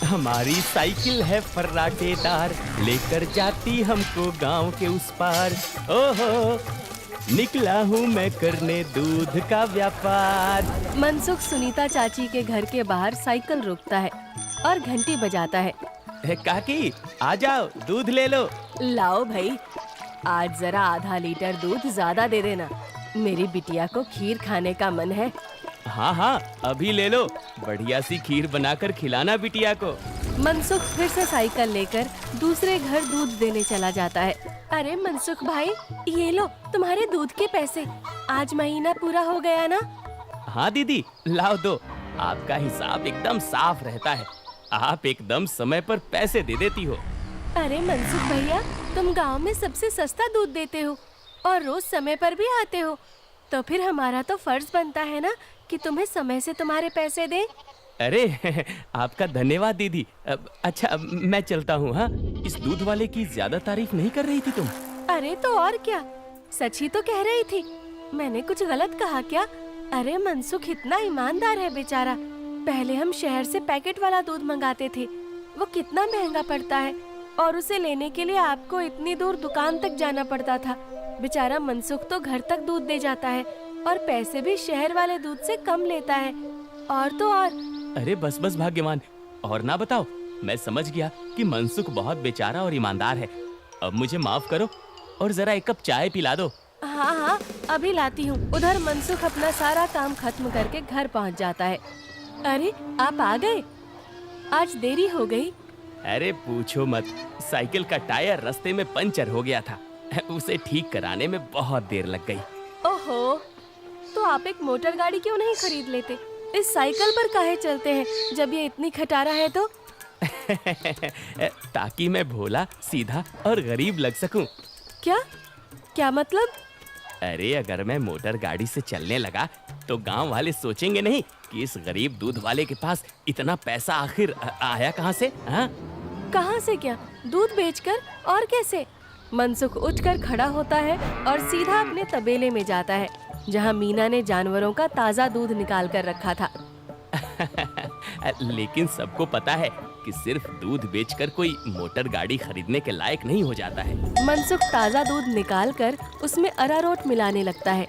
हमारी साइकिल है फर्राटेदार, लेकर जाती हमको गांव के उस पार। ओहो, निकला हूँ मैं करने दूध का व्यापार। मनसुख सुनीता चाची के घर के बाहर साइकिल रोकता है और घंटी बजाता है। काकी, आ जाओ, दूध ले लो। लाओ भाई, आज जरा आधा लीटर दूध ज्यादा दे देना, मेरी बिटिया को खीर खाने का मन है। हाँ हाँ, अभी ले लो, बढ़िया सी खीर बनाकर खिलाना बिटिया को। मनसुख फिर से साइकिल लेकर दूसरे घर दूध देने चला जाता है। अरे मनसुख भाई, ये लो तुम्हारे दूध के पैसे, आज महीना पूरा हो गया ना? हाँ दीदी, लाओ दो, आपका हिसाब एकदम साफ रहता है, आप एकदम समय पर पैसे दे देती हो। अरे मनसुख भैया, तुम गांव में सबसे सस्ता दूध देते हो और रोज समय पर भी आते हो, तो फिर हमारा तो फर्ज बनता है ना कि तुम्हें समय से तुम्हारे पैसे दें। अरे आपका धन्यवाद दीदी। अच्छा, मैं चलता हूँ। हाँ, इस दूध वाले की ज्यादा तारीफ नहीं कर रही थी तुम? अरे तो और क्या, सच ही तो कह रही थी, मैंने कुछ गलत कहा क्या? अरे मनसुख इतना ईमानदार है बेचारा। पहले हम शहर से पैकेट वाला दूध मंगाते थे, वो कितना महंगा पड़ता है, और उसे लेने के लिए आपको इतनी दूर दुकान तक जाना पड़ता था। बेचारा मनसुख तो घर तक दूध दे जाता है और पैसे भी शहर वाले दूध से कम लेता है। और तो और। अरे बस बस भाग्यवान, और ना बताओ, मैं समझ गया कि मनसुख बहुत बेचारा और ईमानदार है। अब मुझे माफ करो और जरा एक कप चाय पिला दो। हाँ हाँ, अभी लाती हूँ। उधर मनसुख अपना सारा काम खत्म करके घर पहुँच जाता है। अरे आप आ गए, आज देरी हो गई। अरे पूछो मत, साइकिल का टायर रास्ते में पंचर हो गया था, उसे ठीक कराने में बहुत देर लग गई। ओहो, तो आप एक मोटर गाड़ी क्यों नहीं खरीद लेते? इस साइकिल पर काहे चलते हैं जब ये इतनी खटारा है तो? ताकि मैं भोला, सीधा और गरीब लग सकूं। क्या क्या मतलब? अरे अगर मैं मोटर गाड़ी से चलने लगा तो गांव वाले सोचेंगे नहीं कि इस गरीब दूध वाले के पास इतना पैसा आखिर आया कहां से? हाँ, कहां से क्या? दूध बेचकर? और कैसे? मनसुख उठकर खड़ा होता है और सीधा अपने तबेले में जाता है, जहां मीना ने जानवरों का ताजा दूध निकाल कर रखा था। लेकिन सबको पता है कि सिर्फ दूध बेचकर कोई मोटर गाड़ी खरीदने के लायक नहीं हो जाता है। मनसुख ताजा दूध निकालकर उसमें अरारोट मिलाने लगता है।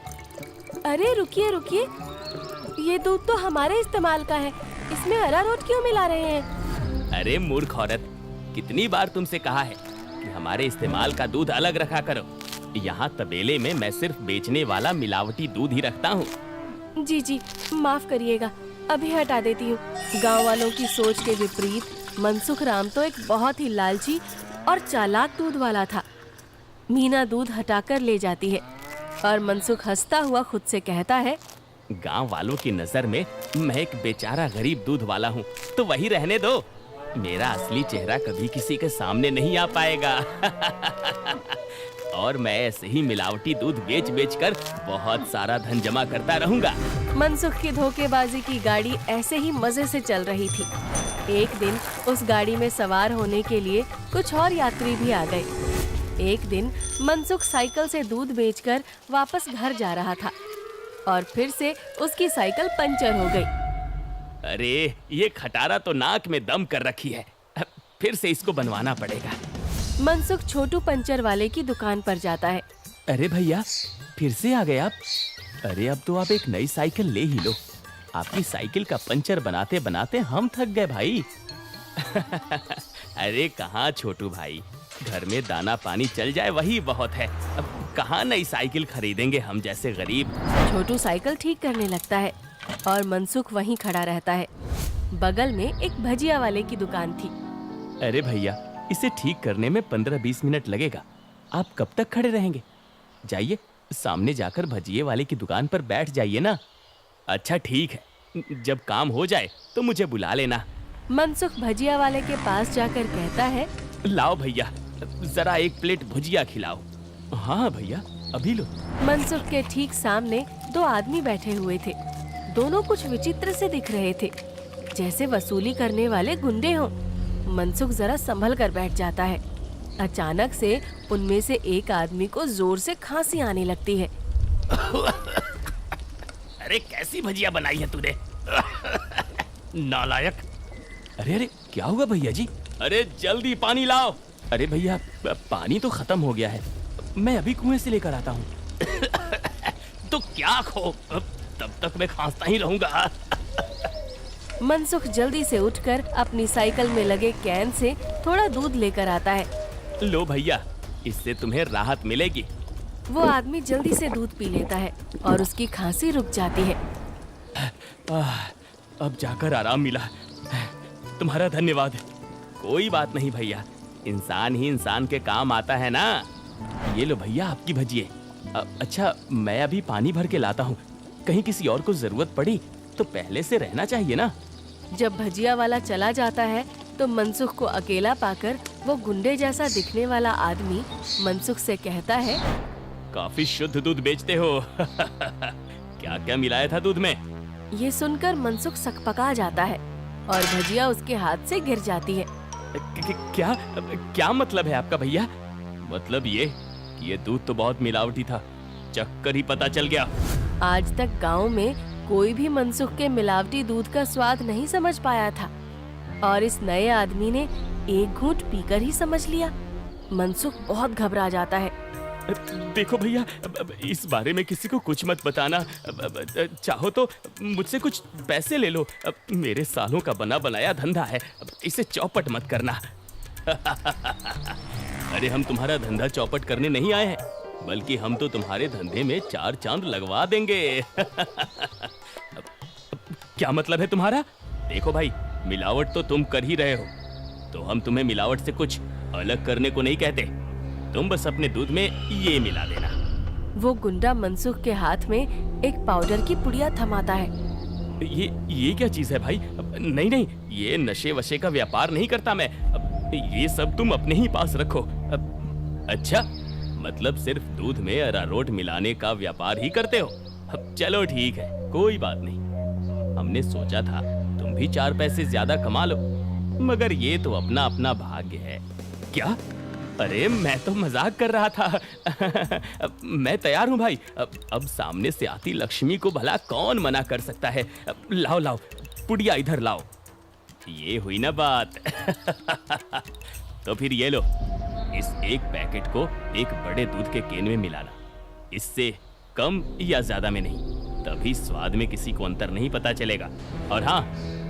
अरे रुकिए रुकिए, ये दूध तो हमारे इस्तेमाल का है, इसमें अरारोट क्यों मिला रहे हैं? अरे मूर्ख औरत, कितनी बार तुमसे कहा है कि हमारे इस्तेमाल का दूध अलग रखा करो। यहाँ तबेले में मैं सिर्फ बेचने वाला मिलावटी दूध ही रखता हूँ। जी जी, माफ करिएगा, अभी हटा देती हूँ। गांव वालों की सोच के विपरीत मनसुख राम तो एक बहुत ही लालची और चालाक दूध वाला था। मीना दूध हटाकर ले जाती है और मनसुख हंसता हुआ खुद से कहता है, गांव वालों की नजर में मैं एक बेचारा गरीब दूध वाला हूँ, तो वही रहने दो। मेरा असली चेहरा कभी किसी के सामने नहीं आ पाएगा। और मैं ऐसे ही मिलावटी दूध बेच बेच कर बहुत सारा धन जमा करता रहूंगा। मनसुख की धोखेबाजी की गाड़ी ऐसे ही मजे से चल रही थी। एक दिन उस गाड़ी में सवार होने के लिए कुछ और यात्री भी आ गए। एक दिन मनसुख साइकिल से दूध बेचकर वापस घर जा रहा था और फिर से उसकी साइकिल पंचर हो गई। अरे ये खटारा तो नाक में दम कर रखी है, फिर से इसको बनवाना पड़ेगा। मनसुख छोटू पंचर वाले की दुकान पर जाता है। अरे भैया, फिर से आ गए आप? अरे अब तो आप एक नई साइकिल ले ही लो, आपकी साइकिल का पंचर बनाते बनाते हम थक गए भाई। अरे कहाँ छोटू भाई, घर में दाना पानी चल जाए वही बहुत है, अब कहाँ नई साइकिल खरीदेंगे हम जैसे गरीब। छोटू साइकिल ठीक करने लगता है और मनसुख वहीं खड़ा रहता है। बगल में एक भजिया वाले की दुकान थी। अरे भैया, इसे ठीक करने में 15-20 मिनट लगेगा, आप कब तक खड़े रहेंगे? जाइए, सामने जाकर भजिए वाले की दुकान पर बैठ जाइए ना। अच्छा ठीक है, जब काम हो जाए तो मुझे बुला लेना। मनसुख भजिया वाले के पास जाकर कहता है, लाओ भैया, जरा एक प्लेट भुजिया खिलाओ। हाँ भैया, अभी लो। मनसुख के ठीक सामने दो आदमी बैठे हुए थे। दोनों कुछ विचित्र से दिख रहे थे, जैसे वसूली करने वाले गुंडे हों। मनसुख जरा संभल कर बैठ जाता है। अचानक से उनमें से एक आदमी को जोर से खांसी आने लगती है। अरे कैसी भजिया बनाई है तूने? नालायक, अरे अरे क्या हुआ भैया जी? अरे जल्दी पानी लाओ। अरे भैया पानी तो खत्म हो गया है, मैं अभी कुएं से लेकर आता हूँ। तो क्या खो, तब तक मैं खांसता ही रहूंगा। मनसुख जल्दी से उठकर अपनी साइकिल में लगे कैन से थोड़ा दूध लेकर आता है। लो भैया, इससे तुम्हें राहत मिलेगी। वो आदमी जल्दी से दूध पी लेता है और उसकी खांसी रुक जाती है। अब जाकर आराम मिला, तुम्हारा धन्यवाद। कोई बात नहीं भैया, इंसान ही इंसान के काम आता है ना। ये लो भैया आपकी भजिए। अच्छा मैं अभी पानी भर के लाता हूँ, कहीं किसी और को जरूरत पड़ी तो पहले से रहना चाहिए ना। जब भजिया वाला चला जाता है तो मनसुख को अकेला पाकर वो गुंडे जैसा दिखने वाला आदमी मनसुख से कहता है, काफी शुद्ध दूध बेचते हो। क्या क्या मिलाया था दूध में? ये सुनकर मनसुख सकपका जाता है और भजिया उसके हाथ से गिर जाती है। क्या क्या मतलब है आपका भैया? मतलब ये कि ये दूध तो बहुत मिलावटी था, चक्कर ही पता चल गया। आज तक गांव में कोई भी मनसुख के मिलावटी दूध का स्वाद नहीं समझ पाया था और इस नए आदमी ने एक घूंट पीकर ही समझ लिया। मनसुख बहुत घबरा जाता है। देखो भैया, इस बारे में किसी को कुछ मत बताना। चाहो तो मुझसे कुछ पैसे ले लो, मेरे सालों का बना बनाया धंधा है, इसे चौपट मत करना। अरे हम तुम्हारा धंधा चौपट करने नहीं आए हैं, बल्कि हम तो तुम्हारे धंधे में 4 चांद लगवा देंगे। क्या मतलब है तुम्हारा? देखो भाई, मिलावट तो तुम कर ही रहे हो, तो हम तुम्हें मिलावट से कुछ अलग करने को नहीं कहते। तुम बस अपने दूध में ये मिला देना। वो गुंडा मनसुख के हाथ में एक पाउडर की पुड़िया थमाता है। ये क्या चीज है भाई? नहीं नहीं, ये नशे वशे का व्यापार नहीं करता मैं। ये सब तुम अपने ही पास रखो। अच्छा, मतलब सिर्फ दूध में अरारोट मिलाने का व्यापार ही करते हो? चलो ठीक है, कोई बात नहीं। हमने सोचा था तुम भी 4 पैसे ज्यादा कमा लो, मगर ये तो अपना अपना भाग्य है। क्या? अरे मैं तो मजाक कर रहा था। मैं तैयार हूँ भाई। अब सामने से आती लक्ष्मी को भला कौन मना कर सकता है। लाओ लाओ, पुड़िया इधर लाओ। ये हुई ना बात। तो फिर ये लो, इस एक पैकेट को एक बड़े दूध के केन में मिलाना। इससे कम या ज्यादा में नहीं, तभी स्वाद में किसी को अंतर नहीं पता चलेगा। और हाँ,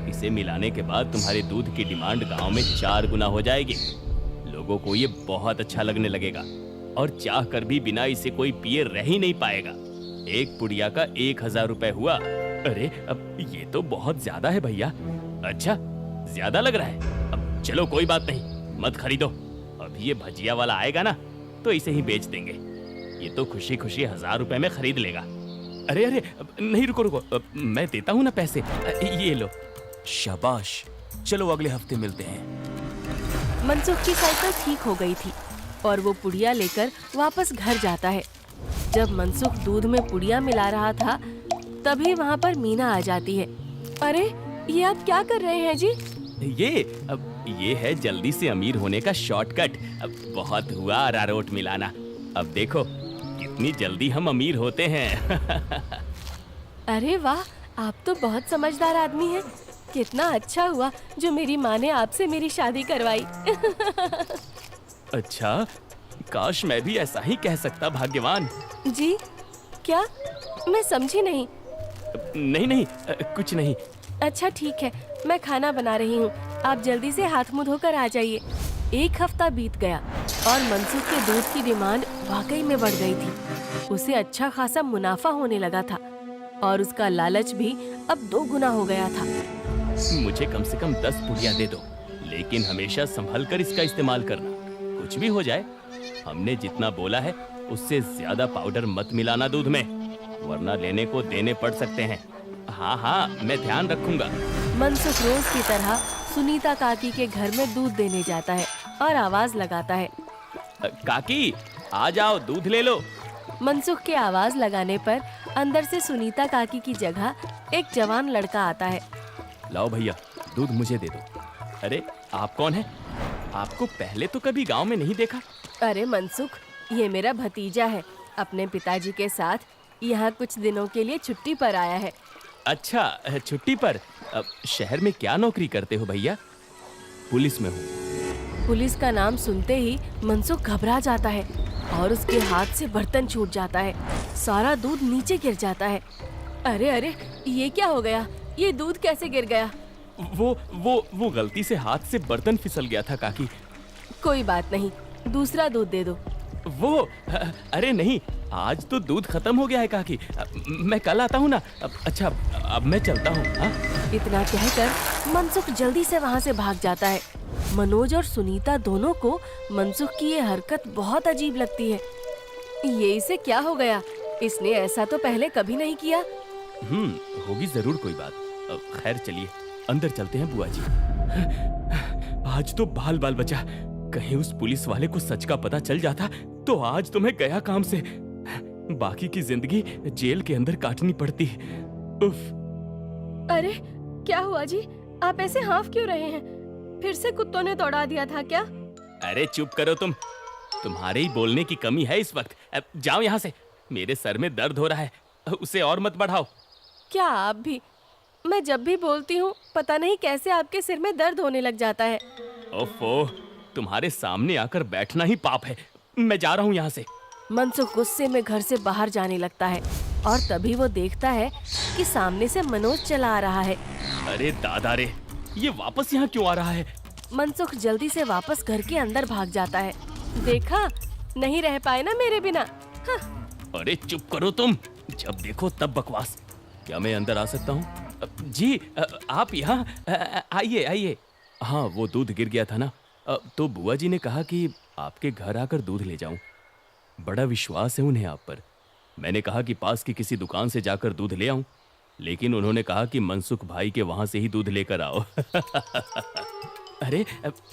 इसे मिलाने के बाद तुम्हारे दूध की डिमांड गांव में 4 गुना हो जाएगी। लोगों को ये बहुत अच्छा लगने लगेगा और चाह कर भी बिना इसे कोई पिए रह ही नहीं पाएगा। एक पुड़िया का 1000 रुपए हुआ। अरे अब ये तो बहुत ज्यादा है भैया। अच्छा, ज्यादा लग रहा है? अब चलो कोई बात नहीं, मत खरीदो। अभी ये भजिया वाला आएगा ना, तो इसे ही बेच देंगे। ये तो खुशी खुशी 1000 रुपए में खरीद लेगा। अरे अरे नहीं, रुको रुको, मैं देता हूँ ना पैसे। ये लो। शाबाश, चलो अगले हफ्ते मिलते हैं। मनसुख की साइकिल ठीक हो गई थी और वो पुड़िया लेकर वापस घर जाता है। जब मनसुख दूध में पुड़िया मिला रहा था, तभी वहाँ पर मीना आ जाती है। अरे ये आप क्या कर रहे हैं जी? ये है जल्दी से अमीर होने का शॉर्टकट। बहुत हुआ अरारोट मिलाना, अब देखो कितनी जल्दी हम अमीर होते हैं। अरे वाह, आप तो बहुत समझदार आदमी हैं। कितना अच्छा हुआ जो मेरी माँ ने आपसे मेरी शादी करवाई। अच्छा, काश मैं भी ऐसा ही कह सकता, भाग्यवान। जी क्या? मैं समझी नहीं। नहीं नहीं, कुछ नहीं। अच्छा ठीक है, मैं खाना बना रही हूँ, आप जल्दी से हाथ मुंह धोकर आ जाइए। 1 हफ्ता बीत गया और मनसुख के दूध की डिमांड वाकई में बढ़ गई थी। उसे अच्छा खासा मुनाफा होने लगा था और उसका लालच भी अब 2 गुना हो गया था। मुझे कम से कम 10 पुड़िया दे दो, लेकिन हमेशा संभल कर इसका इस्तेमाल करना। कुछ भी हो जाए, हमने जितना बोला है उससे ज्यादा पाउडर मत मिलाना दूध में, वरना लेने को देने पड़ सकते हैं। हाँ हाँ, मैं ध्यान रखूंगा। मनसुख रोज की तरह सुनीता काकी के घर में दूध देने जाता है और आवाज लगाता है, काकी आ जाओ, दूध ले लो। मनसुख के आवाज लगाने पर अंदर से सुनीता काकी की जगह एक जवान लड़का आता है। लाओ भैया, दूध मुझे दे दो। अरे आप कौन है? आपको पहले तो कभी गांव में नहीं देखा। अरे मनसुख, ये मेरा भतीजा है, अपने पिताजी के साथ यहाँ कुछ दिनों के लिए छुट्टी पर आया है। अच्छा, छुट्टी पर? शहर में क्या नौकरी करते हो भैया? पुलिस में हूँ। पुलिस का नाम सुनते ही मनसुख घबरा जाता है और उसके हाथ से बर्तन छूट जाता है। सारा दूध नीचे गिर जाता है। अरे अरे, ये क्या हो गया? ये दूध कैसे गिर गया? वो गलती से हाथ से बर्तन फिसल गया था काकी। कोई बात नहीं, दूसरा दूध दे दो। अरे नहीं, आज तो दूध खत्म हो गया है काकी। मैं कल आता हूँ ना। अच्छा, अब मैं चलता हूँ। हाँ? इतना कहकर मनसुख जल्दी से वहाँ से भाग जाता है। मनोज और सुनीता दोनों को मनसुख की ये हरकत बहुत अजीब लगती है। ये इसे क्या हो गया? इसने ऐसा तो पहले कभी नहीं किया। होगी जरूर कोई बात। खैर चलिए अंदर चलते हैं बुआ जी। आज तो बाल बाल बचा। कहीं उस पुलिस वाले को सच का पता चल जाता तो आज तो मैं गया काम से। बाकी की जिंदगी जेल के अंदर काटनी पड़ती। उफ। अरे क्या हुआ जी? आप ऐसे हाफ क्यों रहे हैं? फिर से कुत्तों ने दौड़ा दिया था क्या? अरे चुप करो तुम। तुम्हारे ही बोलने की कमी है इस वक्त। अब जाओ यहाँ से। मेरे सर में दर्द हो रहा है। उसे और मत बढ़ाओ। क्या आप भी? मैं जब भी बोलती हूँ पता नहीं कैसे आपके सिर में दर्द होने लग जाता है। ओफो, तुम्हारे सामने आकर बैठना ही पाप है। मैं जा रहा हूँ यहाँ से। मनसुख गुस्से में घर से बाहर जाने लगता है और तभी वो देखता है कि सामने से मनोज चला आ रहा है। अरे दादा रे, ये वापस यहाँ क्यों आ रहा है? मनसुख जल्दी से वापस घर के अंदर भाग जाता है। देखा, नहीं रह पाए ना मेरे बिना। हाँ। अरे चुप करो तुम। जब देखो तब बकवास। क्या मैं अंदर आ सकता हूँ? जी, आप यहाँ आइए आइए। हाँ, वो दूध गिर गया था ना, तो बुआ जी ने कहा कि आपके घर आकर दूध ले जाऊं। बड़ा विश्वास है उन्हें आप पर। मैंने कहा कि पास की किसी दुकान से जाकर दूध ले आऊं, लेकिन उन्होंने कहा कि मनसुख भाई के वहां से ही दूध लेकर आओ। अरे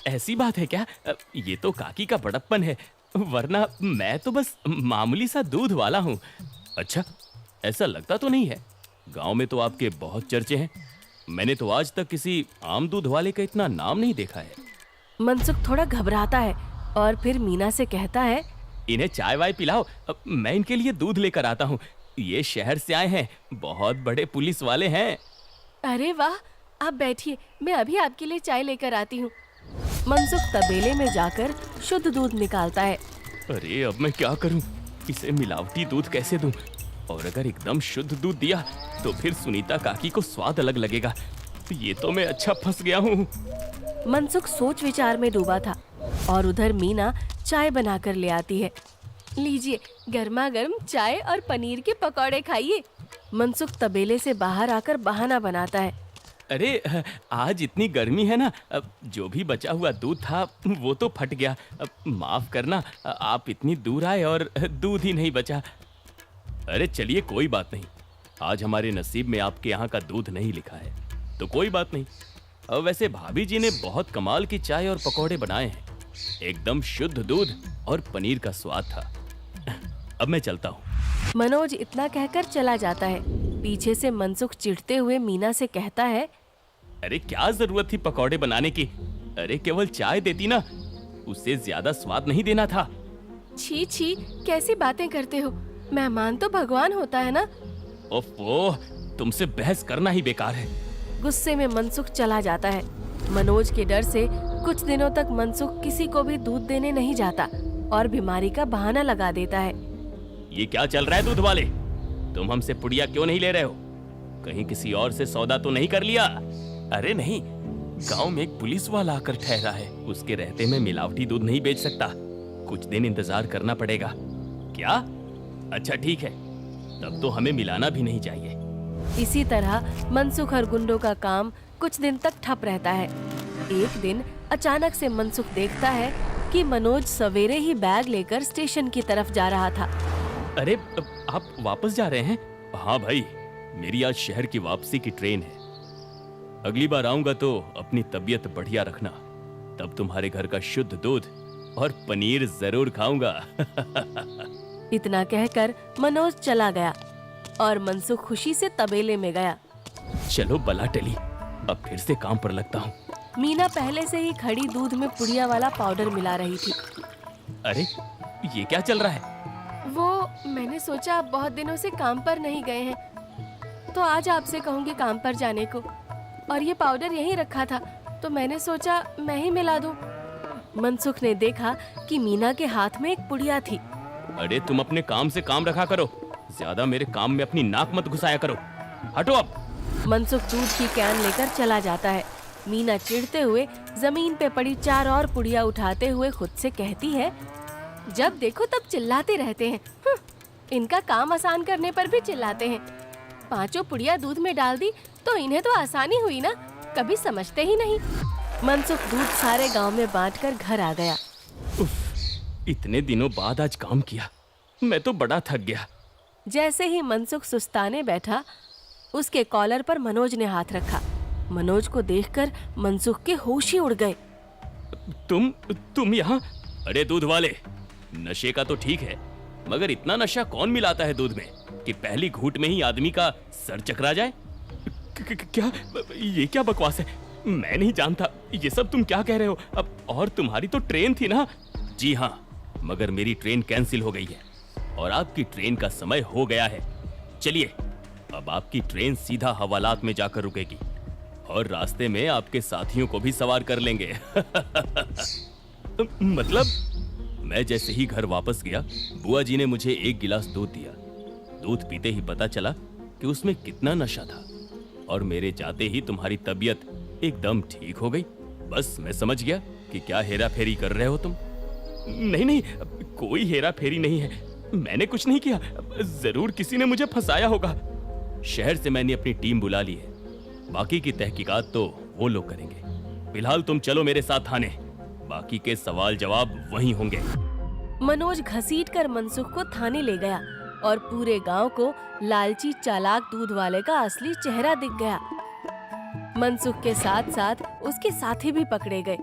ऐसी बात है क्या? ये तो काकी का बड़प्पन है, वरना मैं तो बस मामूली सा दूध वाला हूँ। अच्छा, ऐसा लगता तो नहीं है। गांव में तो आपके बहुत चर्चे हैं। मैंने तो आज तक किसी आम दूध वाले का इतना नाम नहीं देखा है। मनसुख थोड़ा घबराता है और फिर मीना से कहता है, इन्हें चाय वाय पिलाओ, मैं इनके लिए दूध लेकर आता हूँ। ये शहर से आए हैं, बहुत बड़े पुलिस वाले हैं। अरे वाह, आप बैठिए, मैं अभी आपके लिए चाय लेकर आती हूँ। मनसुख तबेले में जाकर शुद्ध दूध निकालता है। अरे अब मैं क्या करूँ? इसे मिलावटी दूध कैसे दूँ? और अगर एकदम शुद्ध दूध दिया तो फिर सुनीता काकी को स्वाद अलग लगेगा। ये तो मैं अच्छा फंस गया हूँ। मनसुख सोच विचार में डूबा था और उधर मीना चाय बनाकर ले आती है। लीजिए, गर्मा गर्म चाय और पनीर के पकौड़े खाइए। मनसुख तबेले से बाहर आकर बहाना बनाता है। अरे आज इतनी गर्मी है ना, जो भी बचा हुआ दूध था वो तो फट गया। माफ करना, आप इतनी दूर आए और दूध ही नहीं बचा। अरे चलिए कोई बात नहीं, आज हमारे नसीब में आपके यहाँ का दूध नहीं लिखा है तो कोई बात नहीं। वैसे भाभी जी ने बहुत कमाल की चाय और पकौड़े बनाए हैं। एकदम शुद्ध दूध और पनीर का स्वाद था। अब मैं चलता हूँ। मनोज इतना कहकर चला जाता है। पीछे से मनसुख चिढ़ते हुए मीना से कहता है, अरे क्या जरूरत थी पकौड़े बनाने की? अरे केवल चाय देती ना, उससे ज्यादा स्वाद नहीं देना था। छी छी, कैसी बातें करते हो? मेहमान तो भगवान होता है ना। ओफो, तुमसे बहस करना ही बेकार है। गुस्से में मनसुख चला जाता है। मनोज के डर से कुछ दिनों तक मनसुख किसी को भी दूध देने नहीं जाता और बीमारी का बहाना लगा देता है। ये क्या चल रहा है दूध वाले? तुम हमसे पुड़िया क्यों नहीं ले रहे हो? कहीं किसी और से सौदा तो नहीं कर लिया? अरे नहीं, गांव में एक पुलिस वाला आकर ठहरा है। उसके रहते मैं मिलावटी दूध नहीं बेच सकता। कुछ दिन इंतजार करना पड़ेगा। क्या? अच्छा ठीक है, तब तो हमें मिलाना भी नहीं चाहिए। इसी तरह मनसुख और गुंडों का काम कुछ दिन तक ठप रहता है। एक दिन अचानक से मनसुख देखता है कि मनोज सवेरे ही बैग लेकर स्टेशन की तरफ जा रहा था। अरे आप वापस जा रहे हैं? हाँ भाई, मेरी आज शहर की वापसी की ट्रेन है। अगली बार आऊंगा तो अपनी तबीयत बढ़िया रखना, तब तुम्हारे घर का शुद्ध दूध और पनीर जरूर खाऊंगा। इतना कहकर मनोज चला गया और मनसुख खुशी से तबेले में गया। चलो बला टली, अब फिर से काम पर लगता हूँ। मीना पहले से ही खड़ी दूध में पुड़िया वाला पाउडर मिला रही थी। अरे ये क्या चल रहा है? वो मैंने सोचा आप बहुत दिनों से काम पर नहीं गए हैं तो आज आपसे कहूँगी काम पर जाने को, और ये पाउडर यहीं रखा था, तो मैंने सोचा मैं ही मिला दूं। मनसुख ने देखा कि मीना के हाथ में एक पुड़िया थी। अरे तुम अपने काम से काम रखा करो, ज्यादा मेरे काम में अपनी नाक मत घुसाया करो। हटो अब। मनसुख दूध की कैन लेकर चला जाता है। मीना चिढ़ते हुए जमीन पे पड़ी 4 और पुड़िया उठाते हुए खुद से कहती है, जब देखो तब चिल्लाते रहते हैं। इनका काम आसान करने पर भी चिल्लाते हैं। 5 पुड़िया दूध में डाल दी तो इन्हें तो आसानी हुई ना, कभी समझते ही नहीं। मनसुख दूध सारे गांव में बांटकर घर आ गया। उफ, इतने दिनों बाद आज काम किया, मैं तो बड़ा थक गया। जैसे ही मनसुख सुस्ताने बैठा, उसके कॉलर पर मनोज ने हाथ रखा। मनोज को देखकर मनसुख के होश ही उड़ गए। तुम यहाँ? अरे दूध वाले, नशे का तो ठीक है, मगर इतना नशा कौन मिलाता है दूध में कि पहली घूंट में ही आदमी का सर चकरा जाए? क्या ये क्या बकवास है? मैं नहीं जानता ये सब तुम क्या कह रहे हो। अब और तुम्हारी तो ट्रेन थी ना? जी हाँ, मगर मेरी ट्रेन कैंसिल हो गई है और आपकी ट्रेन का समय हो गया है। चलिए, अब आपकी ट्रेन सीधा हवालात में जाकर रुकेगी और रास्ते में आपके साथियों को भी सवार कर लेंगे। मतलब मैं जैसे ही घर वापस गया, बुआ जी ने मुझे 1 गिलास दूध दिया। दूध पीते ही पता चला कि उसमें कितना नशा था और मेरे जाते ही तुम्हारी तबीयत एकदम ठीक हो गई। बस मैं समझ गया कि क्या हेरा फेरी कर रहे हो तुम। नहीं, कोई हेरा फेरी नहीं है, मैंने कुछ नहीं किया। जरूर किसी ने मुझे फंसाया होगा। शहर से मैंने अपनी टीम बुला ली है, बाकी की तहकीकात तो वो लोग करेंगे। फिलहाल तुम चलो मेरे साथ थाने, बाकी के सवाल जवाब वहीं होंगे। मनोज घसीटकर मनसुख को थाने ले गया और पूरे गांव को लालची चालाक दूध वाले का असली चेहरा दिख गया। मनसुख के साथ साथ उसके साथी भी पकड़े गए।